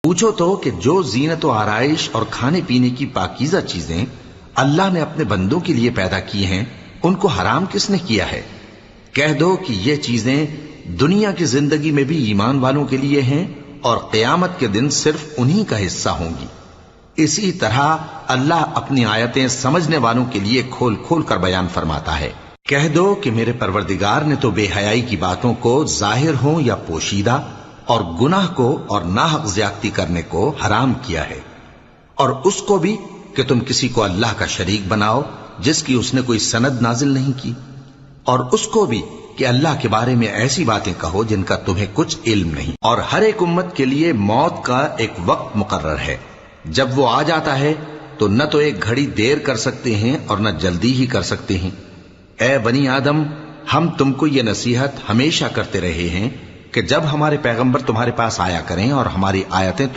پوچھو تو کہ جو زینت و آرائش اور کھانے پینے کی پاکیزہ چیزیں اللہ نے اپنے بندوں کے لیے پیدا کی ہیں ان کو حرام کس نے کیا ہے؟ کہہ دو کہ یہ چیزیں دنیا کی زندگی میں بھی ایمان والوں کے لیے ہیں اور قیامت کے دن صرف انہی کا حصہ ہوں گی۔ اسی طرح اللہ اپنی آیتیں سمجھنے والوں کے لیے کھول کھول کر بیان فرماتا ہے۔ کہہ دو کہ میرے پروردگار نے تو بے حیائی کی باتوں کو ظاہر ہوں یا پوشیدہ اور گناہ کو اور ناحق زیادتی کرنے کو حرام کیا ہے، اور اس کو بھی کہ تم کسی کو اللہ کا شریک بناؤ جس کی اس نے کوئی سند نازل نہیں کی، اور اس کو بھی کہ اللہ کے بارے میں ایسی باتیں کہو جن کا تمہیں کچھ علم نہیں۔ اور ہر ایک امت کے لیے موت کا ایک وقت مقرر ہے، جب وہ آ جاتا ہے تو نہ تو ایک گھڑی دیر کر سکتے ہیں اور نہ جلدی ہی کر سکتے ہیں۔ اے بنی آدم، ہم تم کو یہ نصیحت ہمیشہ کرتے رہے ہیں کہ جب ہمارے پیغمبر تمہارے پاس آیا کریں اور ہماری آیتیں